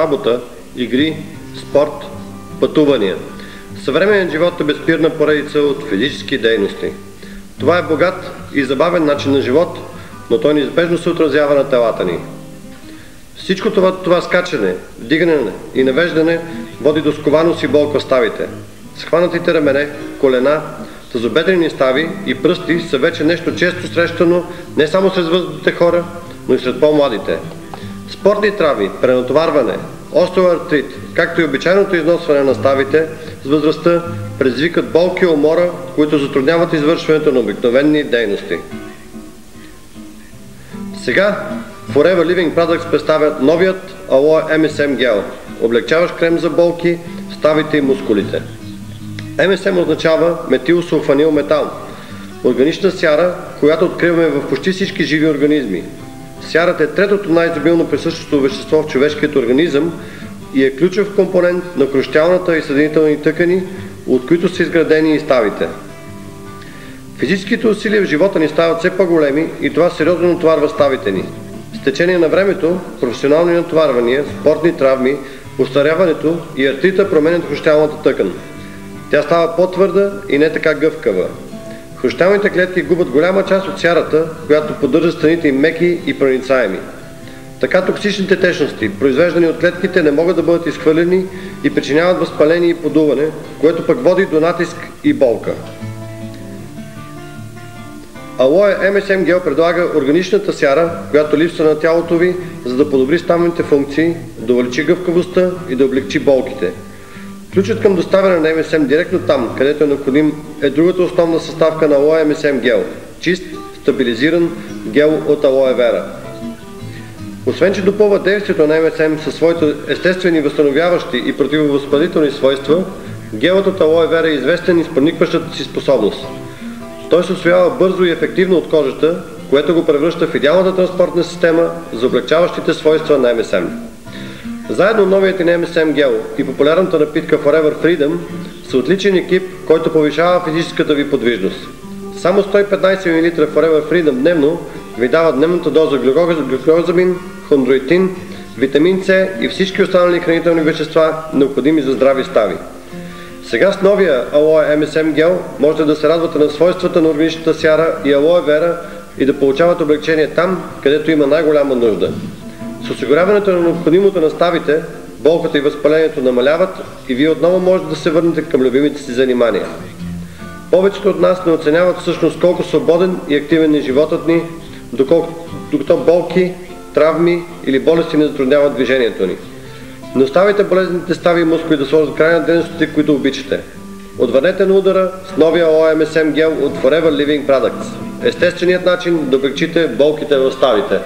работа, игри, спорт, пътувания. Съвременният живот е безспирна поредица от физически дейности. Това е богат и забавен начин на живот, но той неизбежно се отразява на телата ни. Всичко това скачане, вдигане и навеждане води до скованост и болка в ставите. Схванатите рамене, колена, тазобедрени стави и пръсти са вече нещо често срещано не само сред възрастните хора, но и сред по-младите. Спортни травми, пренатоварване, остеоартрит, както и обичайното износване на ставите с възрастта предизвикат болки и умора, които затрудняват извършването на обикновени дейности. Сега Forever Living Products представя новият Aloe MSM гел, облегчаващ крем за болки, ставите и мускулите. MSM означава метилсулфанил метал, органична сяра, която откриваме в почти всички живи организми. Сярата е третото най-изобилно присъщото вещество в човешкият организъм и е ключов компонент на кръщялната и съединителни тъкани, от които са изградени и ставите. Физическите усилия в живота ни стават все по-големи и това сериозно натоварва ставите ни. С течение на времето, професионални натоварвания, спортни травми, остаряването и артрита променят хрущялната тъкан. Тя става по-твърда и не така гъвкава. Хрущялните клетки губят голяма част от сярата, която поддържа страните им меки и проницаеми. Така токсичните течности, произвеждани от клетките, не могат да бъдат изхвърлени и причиняват възпаление и подуване, което пък води до натиск и болка. Aloe MSM гел предлага органичната сяра, която липсва на тялото ви, за да подобри ставните функции, да увеличи гъвкавостта и да облегчи болките. Ключът към доставяне на MSM директно там, където е необходим, е другата основна съставка на Aloe MSM гел – чист, стабилизиран гел от Aloe Vera. Освен че допълва действието на MSM със своите естествени възстановяващи и противовъзпалителни свойства, гелът от Aloe Vera е известен и с проникващата си способност. Той се усвоява бързо и ефективно от кожата, което го превръща в идеалната транспортна система за облегчаващите свойства на MSM. Заедно новият ни MSM гел и популярната напитка Forever Freedom са отличен екип, който повишава физическата ви подвижност. Само 115 мл Forever Freedom дневно ви дава дневната доза глюкозамин, хондроитин, витамин С и всички останали хранителни вещества, необходими за здрави стави. Сега с новия Aloe MSM гел можете да се радвате на свойствата на органичната сяра и Aloe Vera и да получавате облегчение там, където има най-голяма нужда. С осигуряването на необходимото на ставите, болката и възпалението намаляват и вие отново можете да се върнете към любимите си занимания. Повечето от нас не оценяват всъщност колко свободен и активен е животът ни, докато болки, травми или болести не затрудняват движението ни. Не оставайте болезните стави и мускули да сложат край на дейностите, които обичате. Отвърнете на удара с новия Aloe MSM гел от Forever Living Products. Естественият начин да облегчите болките в ставите.